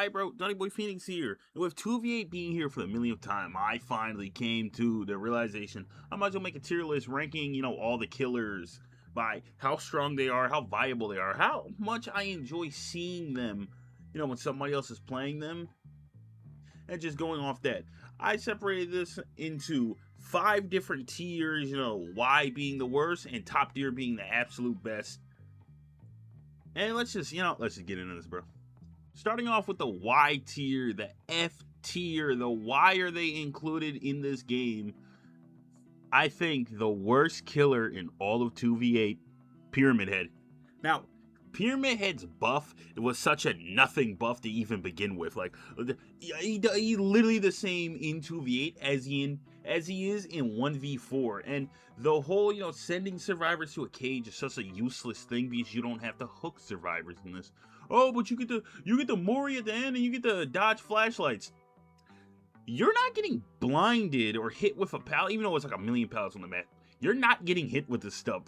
Alright, bro, Johnny Boy Phoenix here. And with 2V8 being here for the millionth time, I finally came to the realization I might as well make a tier list ranking, all the killers by how strong they are, how viable they are, how much I enjoy seeing them, when somebody else is playing them. And just going off that, I separated this into 5 different tiers, Y being the worst and top tier being the absolute best. And let's just get into this, bro. Starting off with the Y tier, the F tier, the why are they included in this game? I think the worst killer in all of 2v8, Pyramid Head. Now, Pyramid Head's buff, it was such a nothing buff to even begin with. Like, he's literally the same in 2v8 as he is in 1v4. And the whole, sending survivors to a cage is such a useless thing because you don't have to hook survivors in this. Oh, but you get the Mori at the end and you get the dodge flashlights. You're not getting blinded or hit with a pallet, even though it's like a million pallets on the map. You're not getting hit with this stuff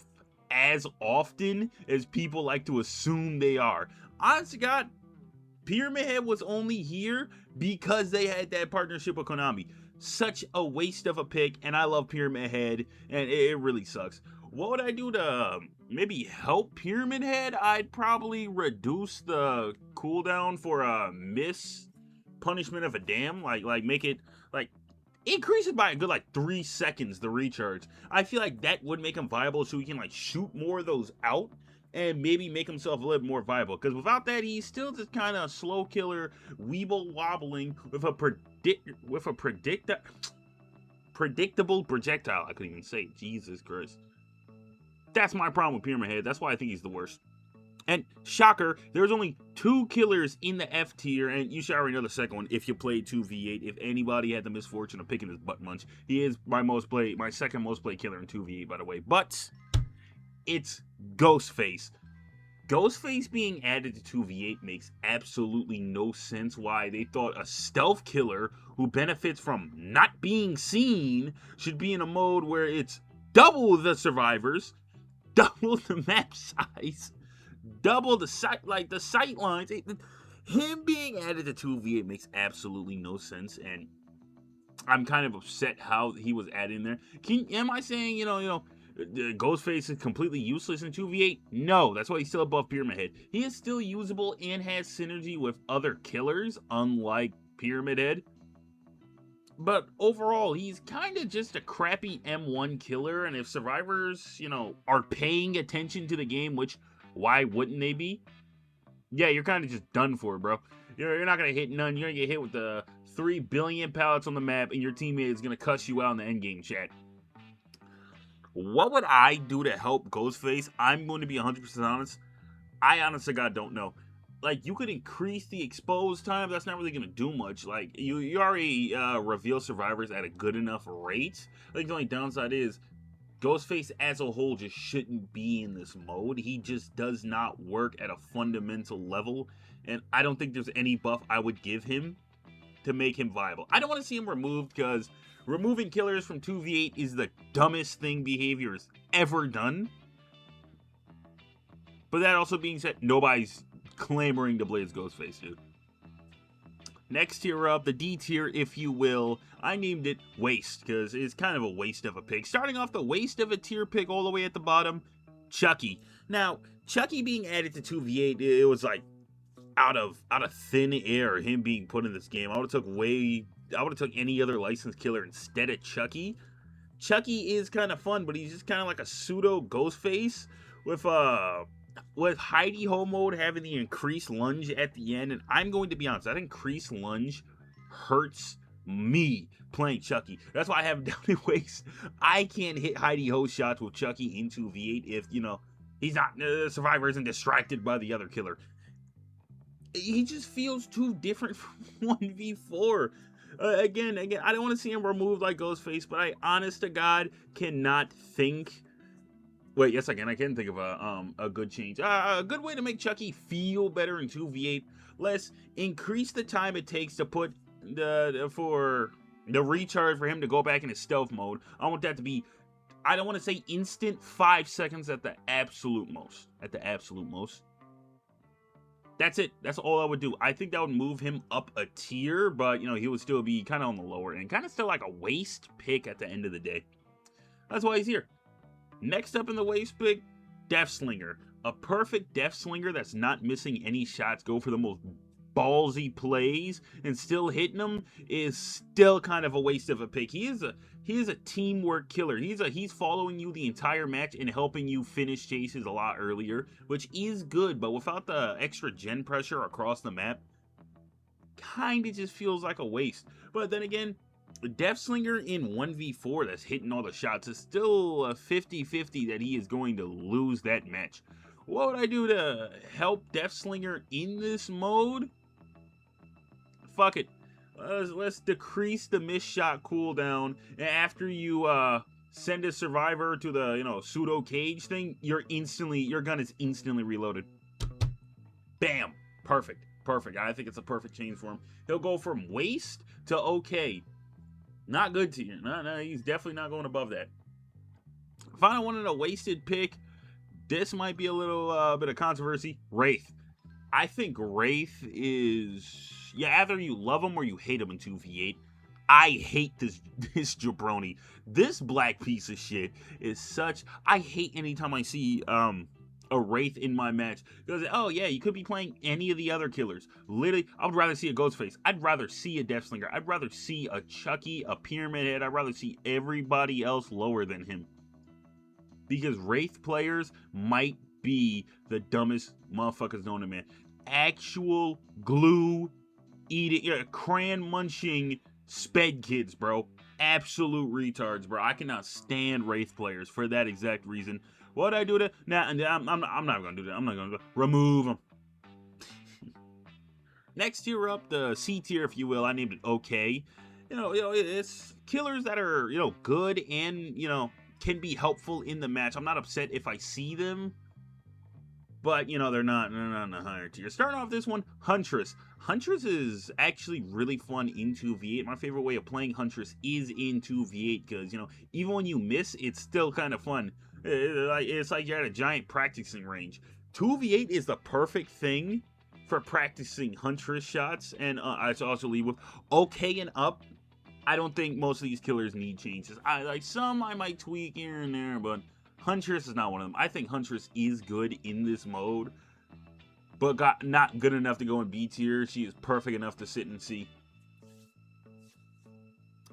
as often as people like to assume they are. Honest to God, Pyramid Head was only here because they had that partnership with Konami. Such a waste of a pick, and I love Pyramid Head, and it really sucks. What would I do to maybe help Pyramid Head? I'd probably reduce the cooldown for a miss punishment of a dam. Like make it, increase it by a good 3 seconds, the recharge. I feel like that would make him viable so he can shoot more of those out and maybe make himself a little more viable. Because without that, he's still just kind of slow killer, weeble wobbling with a predictable projectile. I couldn't even say it. Jesus Christ. That's my problem with Pyramid Head. That's why I think he's the worst. And shocker, there's only 2 killers in the F tier, and you should already know the second one if you played 2v8. If anybody had the misfortune of picking his butt munch, he is my second most played killer in 2v8, by the way. But it's Ghostface. Ghostface being added to 2v8 makes absolutely no sense why they thought a stealth killer who benefits from not being seen should be in a mode where it's double the survivors, double the map size, double the sight, the sight lines. Him being added to 2v8 makes absolutely no sense, and I'm kind of upset how he was added in there. Am I saying, Ghostface is completely useless in 2v8? No, that's why he's still above Pyramid Head. He is still usable and has synergy with other killers, unlike Pyramid Head. But overall, he's kind of just a crappy M1 killer, and if survivors, are paying attention to the game, which, why wouldn't they be? Yeah, you're kind of just done for, bro. You're not going to hit none. You're going to get hit with the 3 billion pallets on the map, and your teammate is going to cuss you out in the endgame chat. What would I do to help Ghostface? I'm going to be 100% honest. I honestly God don't know. You could increase the exposed time. That's not really going to do much. You already reveal survivors at a good enough rate. The only downside is Ghostface as a whole just shouldn't be in this mode. He just does not work at a fundamental level. And I don't think there's any buff I would give him to make him viable. I don't want to see him removed because removing killers from 2v8 is the dumbest thing behavior has ever done. But that also being said, nobody's clamoring to blaze Ghostface, dude. Next tier up, the D tier, if you will. I named it Waste, because it's kind of a waste of a pick. Starting off the waste of a tier pick all the way at the bottom, Chucky. Now, Chucky being added to 2v8, it was out of thin air, him being put in this game. I would have took any other licensed killer instead of Chucky. Chucky is kind of fun, but he's just kind of like a pseudo Ghostface with Hidey Ho mode having the increased lunge at the end. And I'm going to be honest, that increased lunge hurts me playing Chucky. That's why I have him down in Waste. I can't hit Hidey Ho shots with Chucky in 2v8 if, he's not, the survivor isn't distracted by the other killer. He just feels too different from 1v4. Again, I don't want to see him removed like Ghostface, but I, honest to God, cannot think. Wait, yes, I can. I can think of a good change. A good way to make Chucky feel better in 2v8. Let's increase the time it takes to put for the recharge for him to go back into stealth mode. I want that to be, I don't want to say instant, 5 seconds at the absolute most. That's it. That's all I would do. I think that would move him up a tier, but, you know, he would still be kind of on the lower end. Kind of still like a waste pick at the end of the day. That's why he's here. Next up in the waste pick, Death Slinger. A perfect Death Slinger that's not missing any shots, go for the most ballsy plays, and still hitting them is still kind of a waste of a pick. He is a teamwork killer. He's following you the entire match and helping you finish chases a lot earlier, which is good, but without the extra gen pressure across the map, kind of just feels like a waste. But then again, Death Slinger in 1v4 that's hitting all the shots is still a 50-50 that he is going to lose that match. What would I do to help Death Slinger in this mode? Fuck it. Let's decrease the missed shot cooldown. After you send a survivor to the, you know, pseudo cage thing, your gun is instantly reloaded. Bam. Perfect. I think it's a perfect change for him. He'll go from waste to okay. Not good tier. No, he's definitely not going above that. Final one in a wasted pick. This might be a little bit of controversy. Wraith. I think Wraith is... Yeah, either you love him or you hate him in 2v8. I hate this jabroni. This black piece of shit is such... I hate anytime I see a Wraith in my match. Because, oh yeah, you could be playing any of the other killers. Literally, I would rather see a Ghostface. I'd rather see a Death Slinger. I'd rather see a Chucky, a Pyramid Head. I'd rather see everybody else lower than him. Because Wraith players might be the dumbest motherfuckers known to man. Actual glue eating, crayon munching sped kids, bro. Absolute retards, bro. I cannot stand Wraith players for that exact reason. What'd I do to... Nah, I'm not gonna do that. I'm not gonna remove them. Next tier up, the C tier, if you will. I named it okay. You know, it's killers that are, you know, good and, you know, can be helpful in the match. I'm not upset if I see them, but, you know, they're not in the higher tier. Starting off this one, Huntress. Huntress is actually really fun in 2v8. My favorite way of playing Huntress is in 2v8 because, you know, even when you miss, it's still kind of fun. It's like you're at a giant practicing range. 2v8 is the perfect thing for practicing Huntress shots, and I also leave with okay and up. I don't think most of these killers need changes. Like some I might tweak here and there, but Huntress is not one of them. I think Huntress is good in this mode, but not good enough to go in B tier. She is perfect enough to sit and see.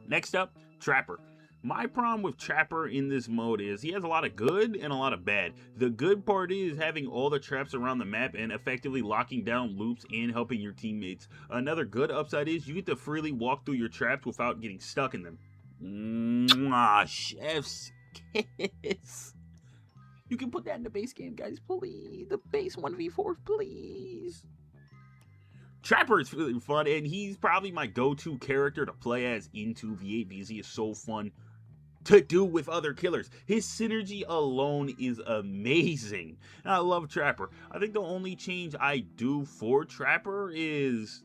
Next up, Trapper. My problem with Trapper in this mode is he has a lot of good and a lot of bad. The good part is having all the traps around the map and effectively locking down loops and helping your teammates. Another good upside is you get to freely walk through your traps without getting stuck in them. Mwah, chef's kiss. You can put that in the base game, guys, please. The base 1v4, please. Trapper is really fun, and he's probably my go-to character to play as in 2v8 because he is so fun to do with other killers. His synergy alone is amazing. And I love Trapper. I think the only change I do for Trapper is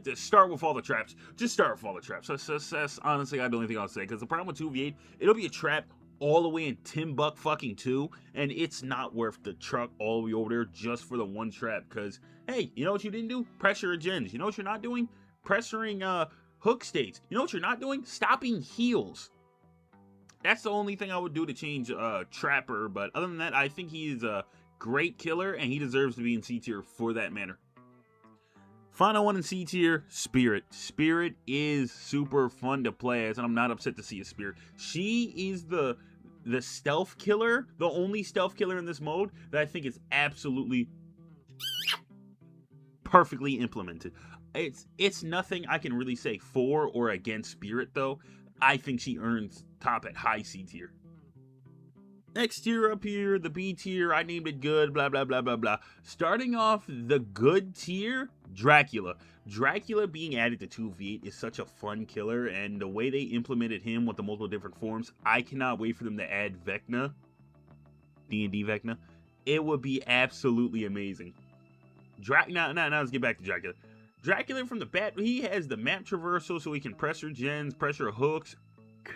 to start with all the traps. Just start with all the traps. That's honestly the only thing I'll say. Because the problem with 2v8, it'll be a trap all the way in Timbuk fucking 2, and it's not worth the truck all the way over there just for the one trap. Because, hey, you know what you didn't do? Pressure gens. You know what you're not doing? Pressuring hook states. You know what you're not doing? Stopping heals. That's the only thing I would do to change Trapper, but other than that, I think he's a great killer, and he deserves to be in C tier for that matter. Final one in C tier, Spirit. Spirit is super fun to play as, and I'm not upset to see a Spirit. She is the stealth killer, the only stealth killer in this mode that I think is absolutely perfectly implemented. It's nothing I can really say for or against Spirit, though. I think she earns top at high C tier. Next tier up here, the B tier, I named it good, blah, blah, blah, blah, blah. Starting off the good tier, Dracula. Dracula being added to 2v8 is such a fun killer, and the way they implemented him with the multiple different forms, I cannot wait for them to add Vecna, D&D Vecna. It would be absolutely amazing. Now let's get back to Dracula. Dracula from the bat, he has the map traversal so he can pressure gens, pressure hooks,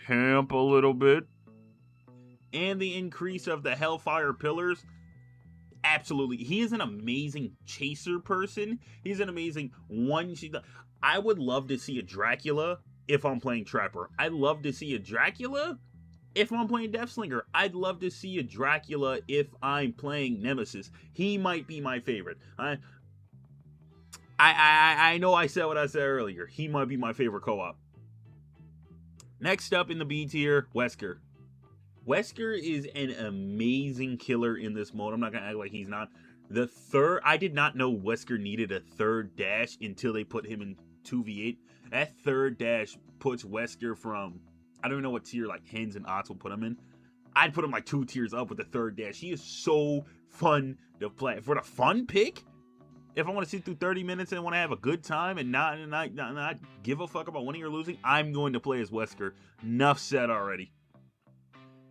camp a little bit. And the increase of the Hellfire pillars. absolutely. He is an amazing chaser person. He's an amazing one. I would love to see a Dracula if I'm playing Trapper. I'd love to see a Dracula if I'm playing Deathslinger. I'd love to see a Dracula if I'm playing Nemesis. He might be my favorite. I know I said what I said earlier. He might be my favorite co-op. Next up in the B tier, Wesker. Wesker is an amazing killer in this mode. I'm not going to act like he's not. I did not know Wesker needed a third dash until they put him in 2V8. That third dash puts Wesker from, I don't even know what tier like Hens and Ots will put him in. I'd put him like 2 tiers up with the third dash. He is so fun to play. For the fun pick, if I want to sit through 30 minutes and want to have a good time and not give a fuck about winning or losing, I'm going to play as Wesker. Enough said already.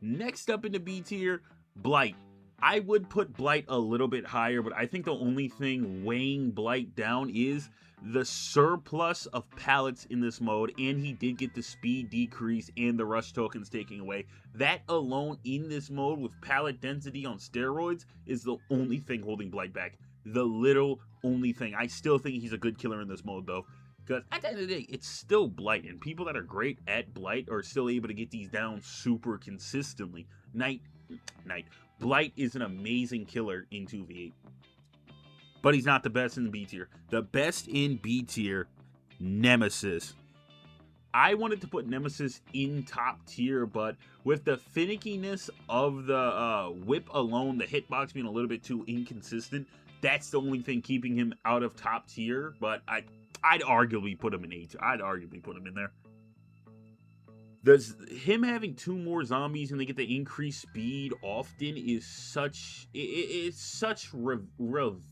Next up in the B tier, Blight. I would put Blight a little bit higher, but I think the only thing weighing Blight down is the surplus of pallets in this mode, and he did get the speed decrease and the rush tokens taking away. That alone in this mode with pallet density on steroids is the only thing holding Blight back. The little only thing. I still think he's a good killer in this mode, though. Because at the end of the day, it's still Blight. And people that are great at Blight are still able to get these down super consistently. Blight is an amazing killer in 2v8. But he's not the best in B tier. The best in B tier, Nemesis. I wanted to put Nemesis in top tier, but with the finickiness of the whip alone, the hitbox being a little bit too inconsistent, that's the only thing keeping him out of top tier. But I'd arguably put him in A tier. I'd arguably put him in there. Him having 2 more zombies and they get the increased speed often is such... It's such relieving.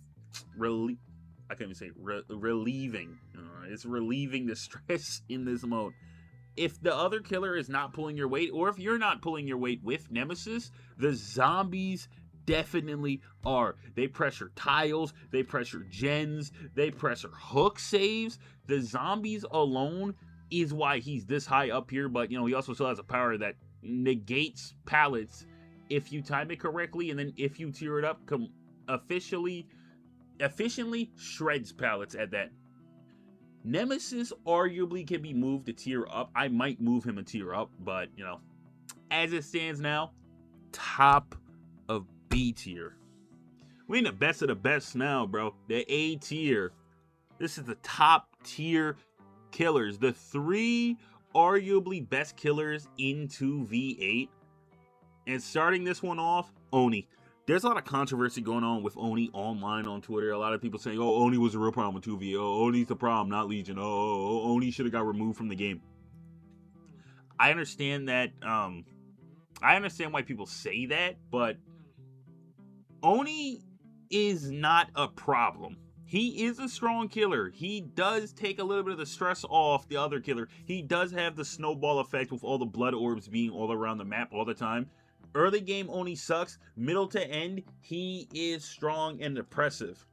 It's relieving the stress in this mode. If the other killer is not pulling your weight, or if you're not pulling your weight with Nemesis, the zombies definitely are. They pressure tiles, they pressure gens, they pressure hook saves. The zombies alone is why he's this high up here, but he also still has a power that negates pallets if you time it correctly, and then if you tier it up, efficiently shreds pallets at that. Nemesis arguably can be moved a tier up. I might move him a tier up, but as it stands now, top of B tier. We in the best of the best now, bro. The A tier. This is the top tier killers. The 3 arguably best killers in 2v8. And starting this one off, Oni. There's a lot of controversy going on with Oni online on Twitter. A lot of people saying, oh, Oni was a real problem with 2v8. Oh, Oni's the problem, not Legion. Oh, Oni should have got removed from the game. I understand that. I understand why people say that, but Oni is not a problem. He is a strong killer. He does take a little bit of the stress off the other killer. He does have the snowball effect with all the blood orbs being all around the map all the time. Early game Oni sucks. Middle to end, he is strong and oppressive.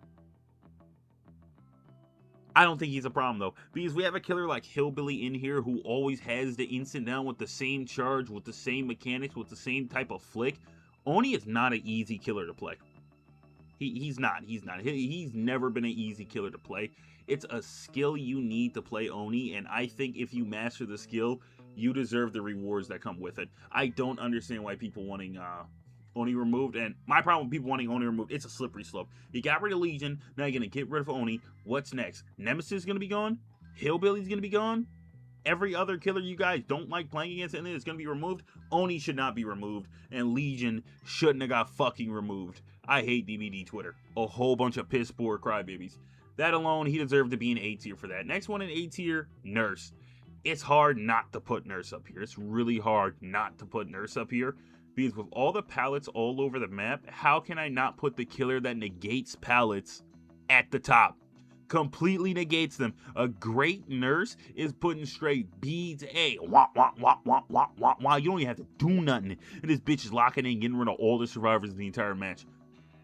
I don't think he's a problem, though, because we have a killer like Hillbilly in here who always has the instant down with the same charge, with the same mechanics, with the same type of flick. Oni is not an easy killer to play. He's not. He's never been an easy killer to play. It's a skill you need to play Oni, and I think if you master the skill, you deserve the rewards that come with it. I don't understand why people wanting Oni removed, and my problem with people wanting Oni removed, it's a slippery slope. You got rid of Legion, now you're going to get rid of Oni. What's next? Nemesis is going to be gone? Hillbilly's going to be gone? Every other killer you guys don't like playing against and is going to be removed? Oni should not be removed, and Legion shouldn't have got fucking removed. I hate Dbd Twitter. A whole bunch of piss poor crybabies. That alone, he deserved to be an A tier for that. Next one in A tier, Nurse. It's hard not to put Nurse up here. It's really hard not to put Nurse up here. Because with all the pallets all over the map, how can I not put the killer that negates pallets at the top? Completely negates them. A great Nurse is putting straight B to A. Wah, wah, wah, wah, wah, wah, wah. You don't even have to do nothing. And this bitch is locking in, getting rid of all the survivors in the entire match.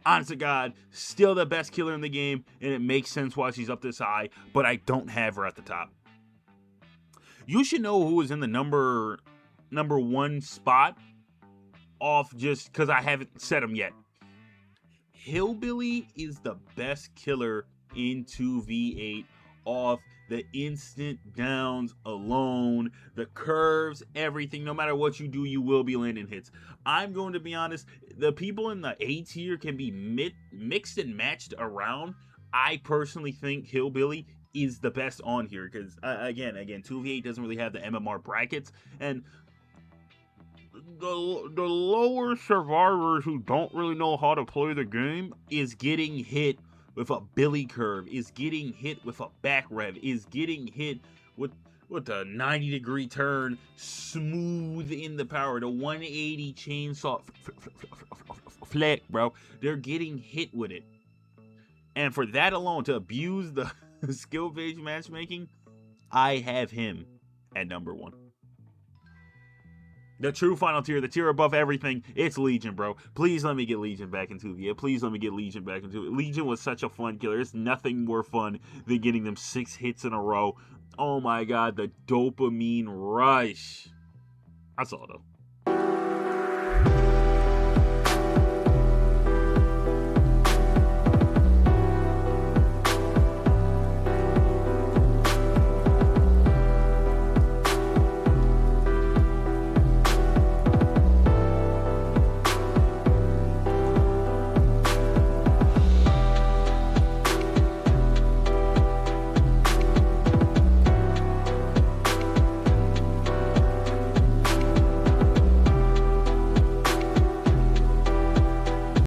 Honest to God, still the best killer in the game, and it makes sense why she's up this high, but I don't have her at the top. You should know who is in the number 1 spot off just because I haven't said him yet. Hillbilly is the best killer in 2v8 off the instant downs alone, the curves, everything. No matter what you do, you will be landing hits. I'm going to be honest, the people in the A tier can be mixed and matched around. I personally think Hillbilly is the best on here because, again, 2v8 doesn't really have the MMR brackets, and the lower survivors who don't really know how to play the game is getting hit with a Billy curve, is getting hit with a back rev, is getting hit with a 90-degree turn, smooth in the power, the 180 chainsaw flick, bro. They're getting hit with it. And for that alone, to abuse the skill-based matchmaking, I have him at number 1. The true final tier, the tier above everything, it's Legion, bro. Please let me get Legion back into it. Please let me get Legion back into it. Legion was such a fun killer. It's nothing more fun than getting them 6 hits in a row. Oh my god, the dopamine rush. That's all, though.